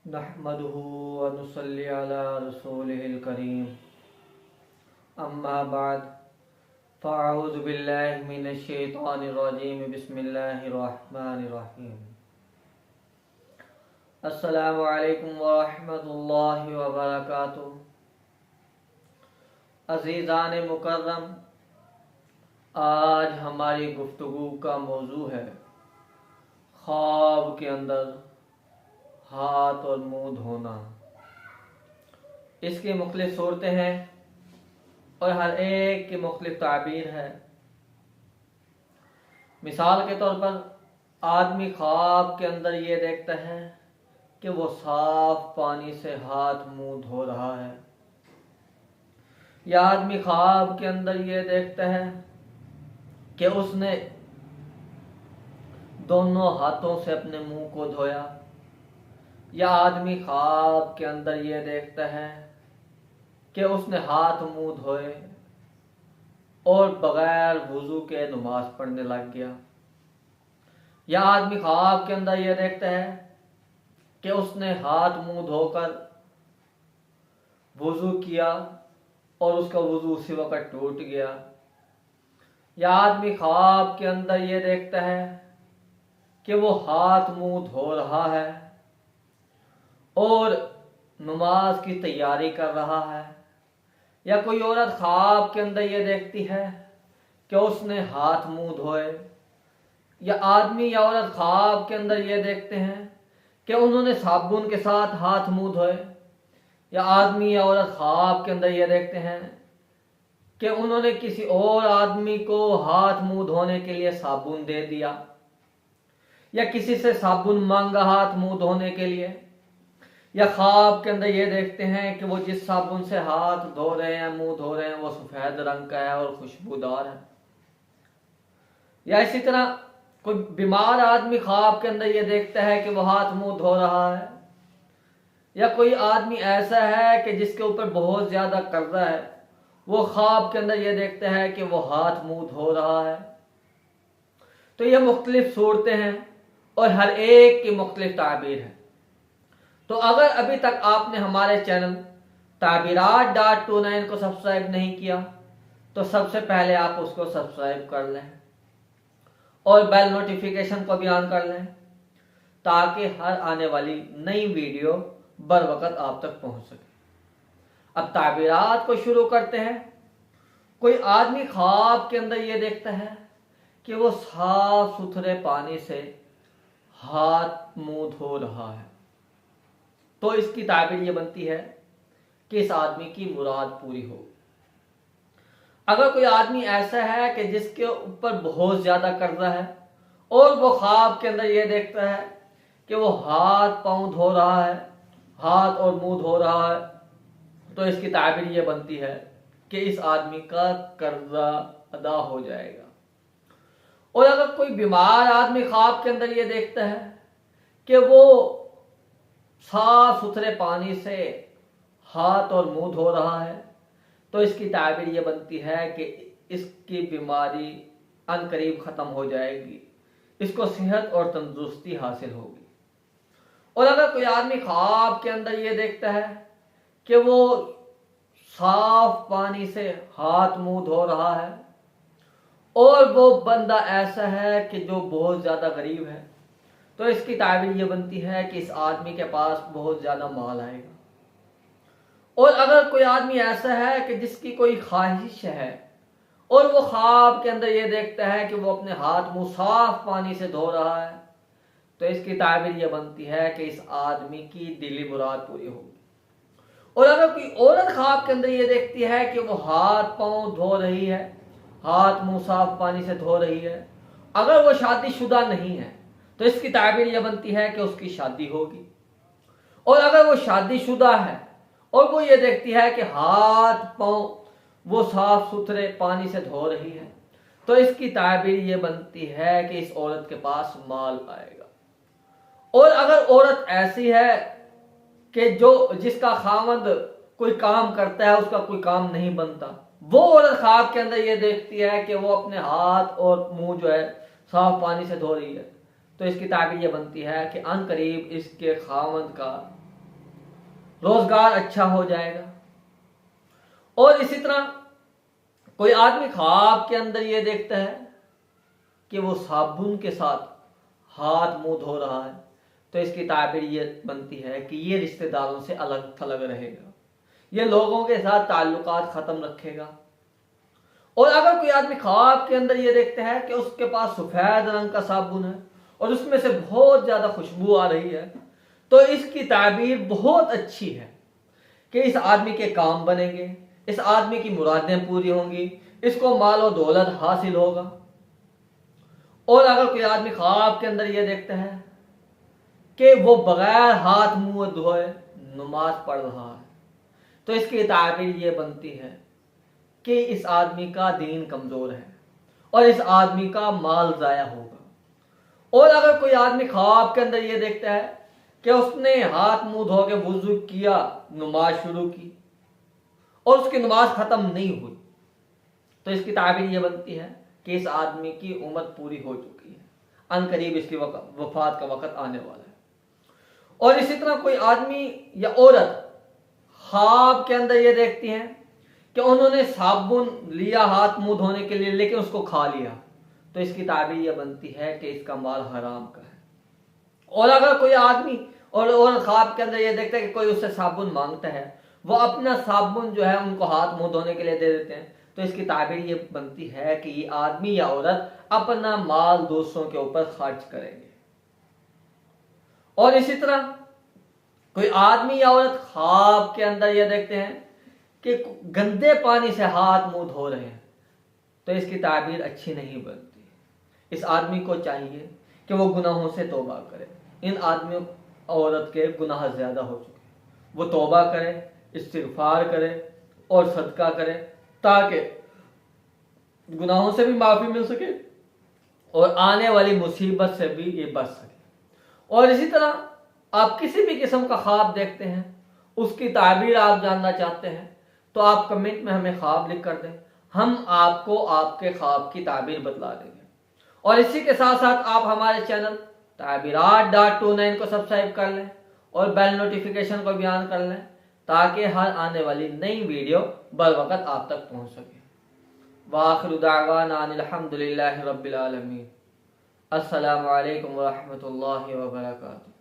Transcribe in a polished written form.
नहमदुहु व नुसल्ली अला रसूलिहिल करीम अम्मा बाद फ़अऊज़ु बिल्लाहि मिनश शैतानिर रजीम बिस्मिल्लाहिर रहमानिर रहीम। अस्सलामु अलैकुम व रहमतुल्लाहि व बरकातुहू। अज़ीज़ान मुकर्रम, आज हमारी गुफ्तगू का मौजू है ख्वाब के अंदर हाथ और मुंह धोना। इसकी मुख्तलिफ सूरतें हैं और हर एक की मुख्तलिफ ताबीर है। मिसाल के तौर पर आदमी ख्वाब के अंदर ये देखता है कि वो साफ पानी से हाथ मुंह धो रहा है, या आदमी ख्वाब के अंदर ये देखता है कि उसने दोनों हाथों से अपने मुंह को धोया, या आदमी ख्वाब के अंदर ये देखता है कि उसने हाथ मुंह धोए और बगैर वुजू के नमाज पढ़ने लग गया, या आदमी ख्वाब के अंदर ये देखता है कि उसने हाथ मुंह धोकर वुजू किया और उसका वुजू उसी वक्त टूट गया, या आदमी ख्वाब के अंदर ये देखता है कि वो हाथ मुंह धो रहा है और नमाज की तैयारी कर रहा है, या कोई औरत ख्वाब के अंदर ये देखती है कि उसने हाथ मुंह धोए, या आदमी या औरत ख्वाब के अंदर ये देखते हैं कि उन्होंने साबुन के साथ हाथ मुंह धोए, या आदमी या औरत ख्वाब के अंदर ये देखते हैं कि उन्होंने किसी और आदमी को हाथ मुंह धोने के लिए साबुन दे दिया, या किसी से साबुन मांगा हाथ मुंह धोने के लिए, या ख्वाब के अंदर ये देखते हैं कि वो जिस साबुन से हाथ धो रहे हैं, मुंह धो रहे हैं, वो सफेद रंग का है और खुशबूदार है। या इसी तरह कोई बीमार आदमी ख्वाब के अंदर ये देखता है कि वो हाथ मुंह धो रहा है, या कोई आदमी ऐसा है कि जिसके ऊपर बहुत ज्यादा कर्जा है, वो ख्वाब के अंदर ये देखता है कि वो हाथ मुंह धो रहा है। तो ये मुख्तलिफ सूरतें हैं और हर एक की मुख्तलिफ ताबीर है। तो अगर अभी तक आपने हमारे चैनल ताबीरात.29 को सब्सक्राइब नहीं किया तो सबसे पहले आप उसको सब्सक्राइब कर लें और बेल नोटिफिकेशन को भी ऑन कर लें, ताकि हर आने वाली नई वीडियो बर वक्त आप तक पहुंच सके। अब ताबीरात को शुरू करते हैं। कोई आदमी ख्वाब के अंदर ये देखता है कि वो साफ सुथरे पानी से हाथ मुंह धो रहा है, तो इसकी ताबीर ये बनती है कि इस आदमी की मुराद पूरी हो। अगर कोई आदमी ऐसा है कि जिसके ऊपर बहुत ज्यादा कर्जा है और वो ख्वाब के अंदर ये देखता है कि वो हाथ पांव धो रहा है, हाथ और मुंह धो रहा है, तो इसकी ताबीर ये बनती है कि इस आदमी का कर्जा अदा हो जाएगा। और अगर कोई बीमार आदमी ख्वाब के अंदर ये देखता है कि वो साफ सुथरे पानी से हाथ और मुंह धो रहा है, तो इसकी ताबीर ये बनती है कि इसकी बीमारी अनकरीब खत्म हो जाएगी, इसको सेहत और तंदुरुस्ती हासिल होगी। और अगर कोई आदमी ख्वाब के अंदर ये देखता है कि वो साफ पानी से हाथ मुंह धो रहा है और वो बंदा ऐसा है कि जो बहुत ज्यादा गरीब है, तो इसकी ताबीर ये बनती है कि इस आदमी के पास बहुत ज्यादा माल आएगा। और अगर कोई आदमी ऐसा है कि जिसकी कोई ख्वाहिश है और वो ख्वाब के अंदर ये देखता है कि वो अपने हाथ मुंह साफ पानी से धो रहा है, तो इसकी ताबीर ये बनती है कि इस आदमी की दिली मुराद पूरी होगी। और अगर कोई औरत ख्वाब के अंदर ये देखती है कि वो हाथ पांव धो रही है, हाथ मुंह साफ पानी से धो रही है, अगर वो शादीशुदा नहीं है, तो इसकी ताबीर ये बनती है कि उसकी शादी होगी। और अगर वो शादीशुदा है और वो ये देखती है कि हाथ पांव वो साफ सुथरे पानी से धो रही है, तो इसकी ताबीर ये बनती है कि इस औरत के पास माल आएगा। और अगर औरत ऐसी है कि जिसका खामद कोई काम करता है, उसका कोई काम नहीं बनता, वो औरत ख्वाब के अंदर ये देखती है कि वो अपने हाथ और मुंह जो है साफ पानी से धो रही है, तो इसकी ताबीर ये बनती है कि अनकरीब इसके खामद का रोजगार अच्छा हो जाएगा। और इसी तरह कोई आदमी ख्वाब के अंदर ये देखता है कि वो साबुन के साथ हाथ मुंह धो रहा है, तो इसकी ताबीर ये बनती है कि ये रिश्तेदारों से अलग थलग रहेगा, ये लोगों के साथ ताल्लुकात खत्म रखेगा। और अगर कोई आदमी ख्वाब के अंदर ये देखता है कि उसके पास सफेद रंग का साबुन है और उसमें से बहुत ज्यादा खुशबू आ रही है, तो इसकी ताबीर बहुत अच्छी है कि इस आदमी के काम बनेंगे, इस आदमी की मुरादें पूरी होंगी, इसको मालो दौलत हासिल होगा। और अगर कोई आदमी ख्वाब के अंदर ये देखता है कि वो बगैर हाथ मुंह धोए नमाज पढ़ रहा है, तो इसकी ताबीर ये बनती है कि इस आदमी का दीन कमजोर है और इस आदमी का माल जाया होगा। और अगर कोई आदमी ख्वाब के अंदर ये देखता है कि उसने हाथ मुंह धो के वुजू किया, नमाज शुरू की और उसकी नमाज खत्म नहीं हुई, तो इसकी ताबीर ये बनती है कि इस आदमी की उम्र पूरी हो चुकी है, अनकरीब इसकी वफात का वक्त आने वाला है। और इसी तरह कोई आदमी या औरत ख्वाब के अंदर ये देखती हैं कि उन्होंने साबुन लिया हाथ मुंह धोने के लिए लेकिन उसको खा लिया, तो इसकी ताबीर ये बनती है कि इसका माल हराम का है। और अगर कोई आदमी और ख्वाब के अंदर ये देखता है कि कोई उससे साबुन मांगता है, वो अपना साबुन जो है उनको हाथ मुंह धोने के लिए दे देते हैं, तो इसकी ताबीर ये बनती है कि ये आदमी या औरत अपना माल दूसरों के ऊपर खर्च करेंगे। और इसी तरह कोई आदमी या औरत ख्वाब के अंदर ये देखते हैं कि गंदे पानी से हाथ मुंह धो रहे हैं, तो इसकी ताबीर अच्छी नहीं बनती। इस आदमी को चाहिए कि वो गुनाहों से तौबा करे। इन आदमियों औरत के गुनाह ज्यादा हो चुके हैं, वो तौबा करे, इस्तिगफार करे और सदका करे ताकि गुनाहों से भी माफी मिल सके और आने वाली मुसीबत से भी ये बच सके। और इसी तरह आप किसी भी किस्म का ख्वाब देखते हैं, उसकी ताबीर आप जानना चाहते हैं, तो आप कमेंट में हमें ख्वाब लिख कर दें, हम आपको आपके ख्वाब की ताबीर बतला देंगे। और इसी के साथ साथ आप हमारे चैनल ताबीरात.29 को सब्सक्राइब कर लें और बेल नोटिफिकेशन को भी ऑन कर लें ताकि हर आने वाली नई वीडियो बर वक्त आप तक पहुंच सके। वाखिरु दावाना अनिल हम्दुलिल्लाहि रब्बिल आलमीन। अस्सलामु अलैकुम व रहमतुल्लाहि व बरकातुहू।